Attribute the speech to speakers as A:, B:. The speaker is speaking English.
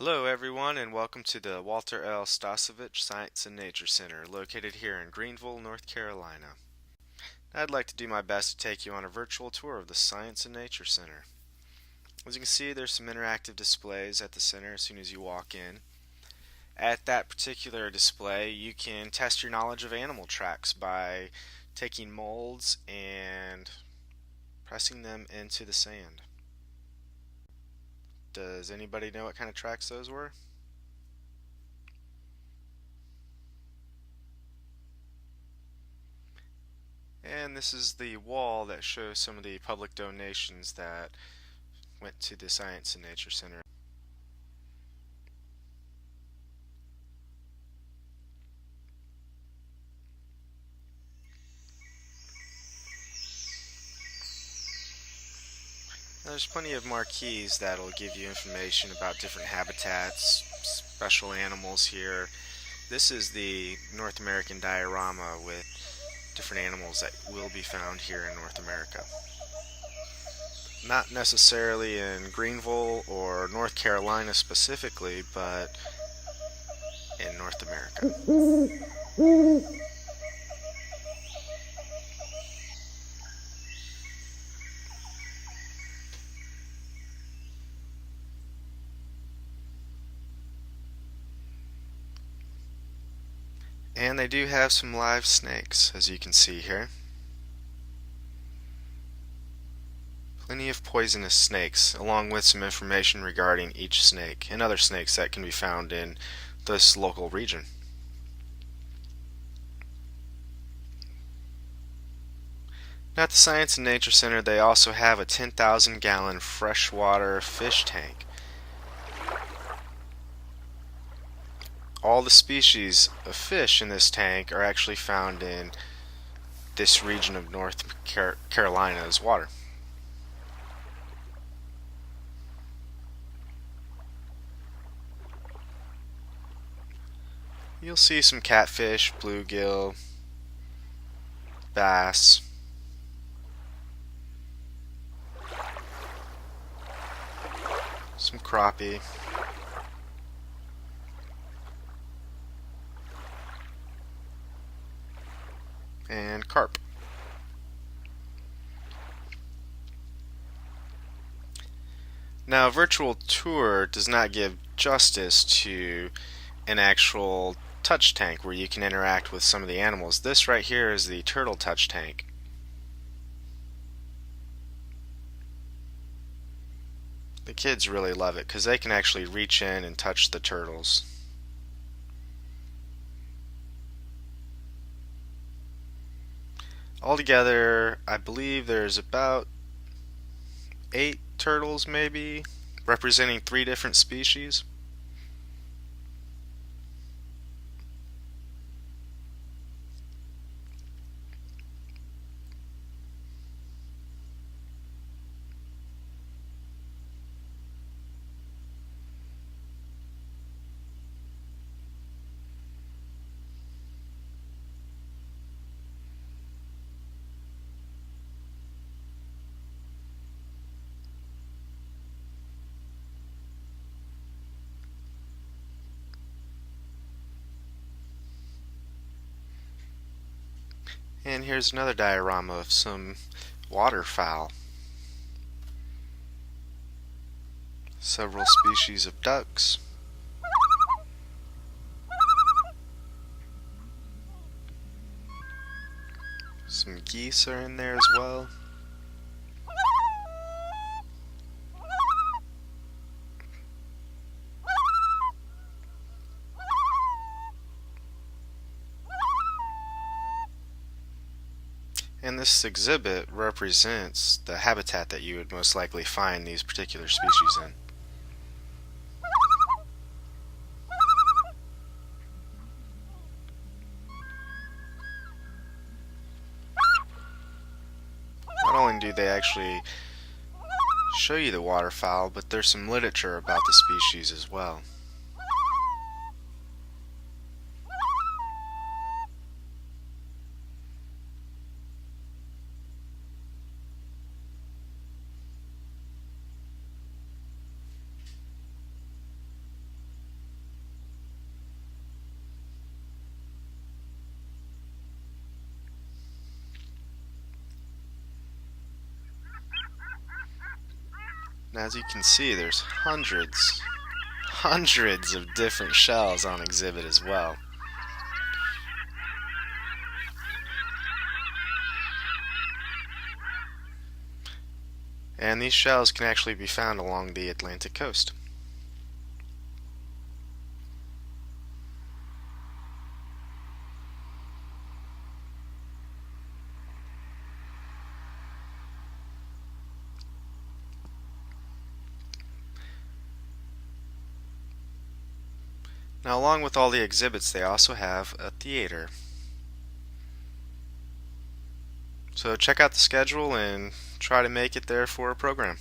A: Hello, everyone, and welcome to the Walter L. Stasavich Science and Nature Center, located here in Greenville, North Carolina. I'd like to do my best to take you on a virtual tour of the Science and Nature Center. As you can see, there's some interactive displays at the center as soon as you walk in. At that particular display, you can test your knowledge of animal tracks by taking molds and pressing them into the sand. Does anybody know what kind of tracks those were? And this is the wall that shows some of the public donations that went to the Science and Nature Center. Now, there's plenty of marquees that'll give you information about different habitats, special animals here. This is the North American diorama with different animals that will be found here in North America. Not necessarily in Greenville or North Carolina specifically, but in North America. And they do have some live snakes, as you can see here. Plenty of poisonous snakes, along with some information regarding each snake and other snakes that can be found in this local region. Now at the Science and Nature Center, they also have a 10,000 gallon freshwater fish tank. All the species of fish in this tank are actually found in this region of North Carolina's water. You'll see some catfish, bluegill, bass, some crappie, and carp. Now, a virtual tour does not give justice to an actual touch tank where you can interact with some of the animals. This right here is the turtle touch tank. The kids really love it because they can actually reach in and touch the turtles. Altogether, I believe there's about 8 turtles maybe, representing 3 different species. And here's another diorama of some waterfowl. Several species of ducks. Some geese are in there as well. And this exhibit represents the habitat that you would most likely find these particular species in. Not only do they actually show you the waterfowl, but there's some literature about the species as well. And as you can see, there's hundreds of different shells on exhibit as well. And these shells can actually be found along the Atlantic coast. Now, along with all the exhibits, they also have a theater. So check out the schedule and try to make it there for a program.